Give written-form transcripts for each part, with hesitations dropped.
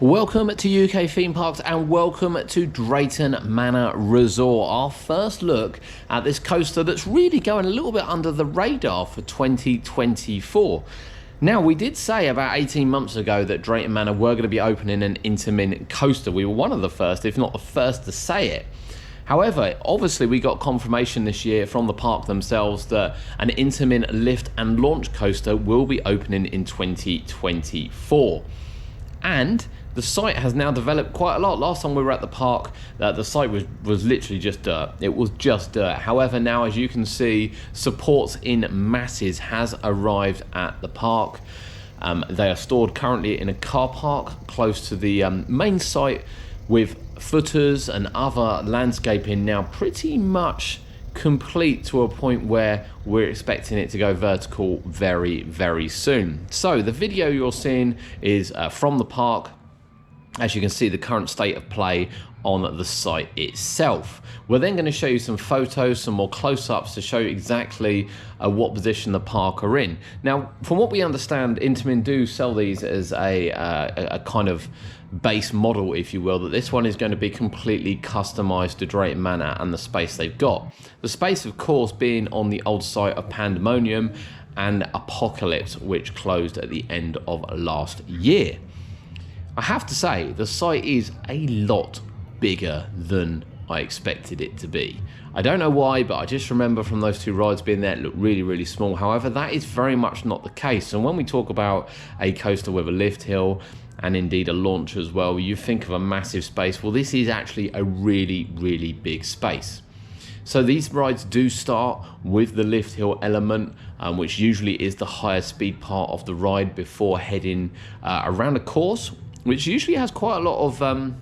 Welcome to UK theme parks and welcome to Drayton Manor Resort. Our first look at this coaster that's really going a little bit under the radar for 2024. Now, we did say about 18 months ago that Drayton Manor were going to be opening an Intamin coaster. We were one of the first, if not the first, to say it. However, obviously we got confirmation this year from the park themselves that an Intamin lift and launch coaster will be opening in 2024. And the site has now developed quite a lot. Last time we were at the park, the site was literally just dirt. It was just dirt. However, now as you can see, supports in masses has arrived at the park. They are stored currently in a car park close to the main site, with footers and other landscaping now pretty much complete to a point where we're expecting it to go vertical very, very soon. So the video you're seeing is from the park. As you can see, the current state of play on the site itself. We're then going to show you some photos, some more close-ups to show you exactly what position the park are in. Now, from what we understand, Intamin do sell these as a kind of base model, if you will, that this one is going to be completely customized to Drayton Manor and the space they've got. The space, of course, being on the old site of Pandemonium and Apocalypse, which closed at the end of last year. I have to say, the site is a lot bigger than I expected it to be. I don't know why, but I just remember from those two rides being there, it looked really, really small. However, that is very much not the case. And when we talk about a coaster with a lift hill and indeed a launch as well, you think of a massive space. Well, this is actually a really, really big space. So these rides do start with the lift hill element, which usually is the higher speed part of the ride before heading around a course, which usually has quite a lot of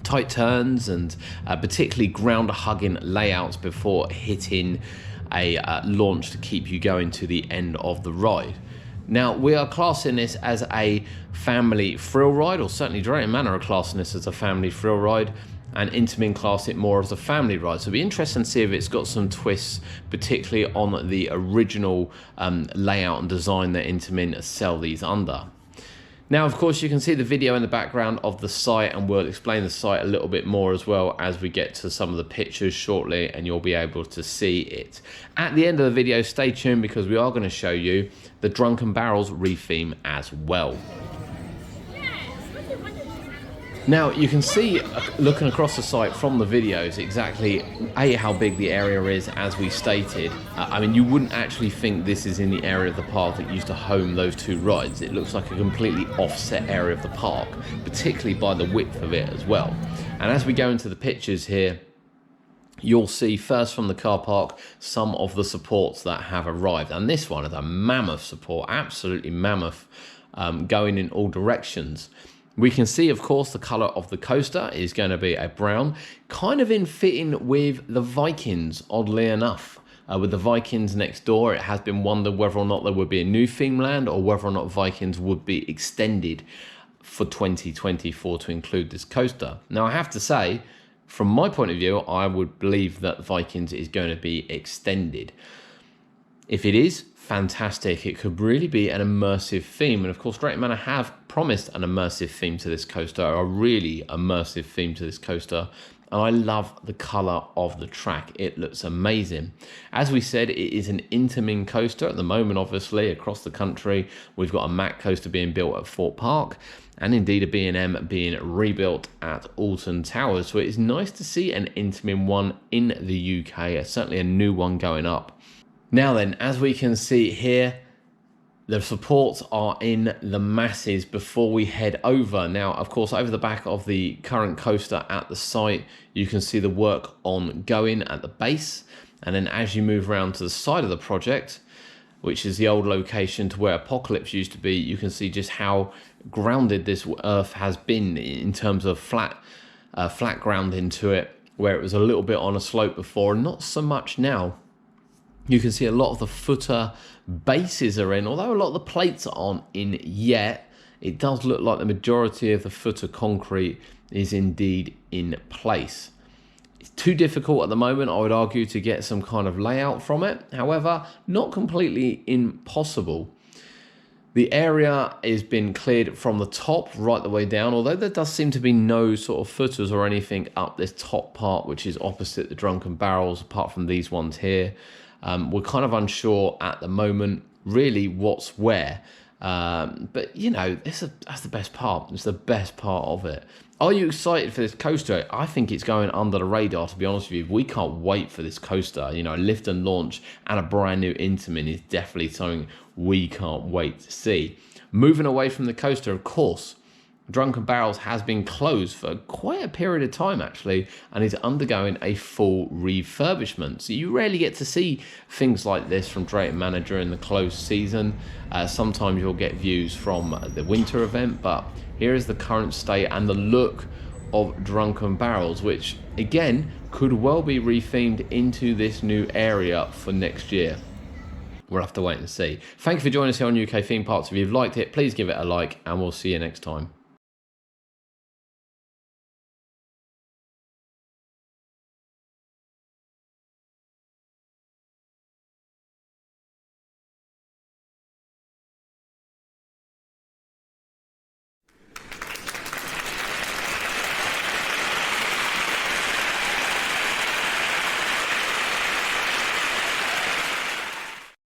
tight turns and particularly ground-hugging layouts before hitting a launch to keep you going to the end of the ride. Now, we are classing this as a family thrill ride, or certainly Drayton Manor are classing this as a family thrill ride, and Intamin class it more as a family ride. So it'll be interesting to see if it's got some twists, particularly on the original layout and design that Intamin sell these under. Now, of course, you can see the video in the background of the site, and we'll explain the site a little bit more as well as we get to some of the pictures shortly, and you'll be able to see it. At the end of the video, stay tuned because we are going to show you the Drunken Barrels retheme as well. Now, you can see, looking across the site from the videos, exactly how big the area is, as we stated. I mean, you wouldn't actually think this is in the area of the park that used to home those two rides. It looks like a completely offset area of the park, particularly by the width of it as well. And as we go into the pictures here, you'll see first from the car park some of the supports that have arrived. And this one is a mammoth support, absolutely mammoth, going in all directions. We can see, of course, the colour of the coaster is going to be a brown, kind of in fitting with the Vikings, oddly enough. With the Vikings next door, it has been wondered whether or not there would be a new theme land or whether or not Vikings would be extended for 2024 to include this coaster. Now, I have to say, from my point of view, I would believe that Vikings is going to be extended. If it is, fantastic. It could really be an immersive theme. And of course, Drayton Manor have promised an immersive theme to this coaster, a really immersive theme to this coaster. And I love the colour of the track. It looks amazing. As we said, it is an Intamin coaster at the moment, obviously, across the country. We've got a MAC coaster being built at Fort Park, and indeed a B&M being rebuilt at Alton Towers. So it is nice to see an Intamin one in the UK, certainly a new one going up. Now then, as we can see here, the supports are in the masses before we head over. Now, of course, over the back of the current coaster at the site, you can see the work ongoing at the base. And then as you move around to the side of the project, which is the old location to where Apocalypse used to be, you can see just how grounded this earth has been in terms of flat ground into it, where it was a little bit on a slope before, and not so much now. You can see a lot of the footer bases are in, although a lot of the plates aren't in yet. It does look like the majority of the footer concrete is indeed in place. It's too difficult at the moment, I would argue, to get some kind of layout from it. However, not completely impossible. The area has been cleared from the top right the way down, although there does seem to be no sort of footers or anything up this top part, which is opposite the drunken barrels, apart from these ones here. We're kind of unsure at the moment really what's where. But, you know, that's the best part. It's the best part of it. Are you excited for this coaster? I think it's going under the radar, to be honest with you. We can't wait for this coaster. You know, lift and launch and a brand new Intamin is definitely something we can't wait to see. Moving away from the coaster, of course, Drunken Barrels has been closed for quite a period of time, actually, and is undergoing a full refurbishment. So you rarely get to see things like this from Drayton Manor during the closed season. Sometimes you'll get views from the winter event, but here is the current state and the look of Drunken Barrels, which, again, could well be rethemed into this new area for next year. We'll have to wait and see. Thank you for joining us here on UK Theme Parks. If you've liked it, please give it a like, and we'll see you next time.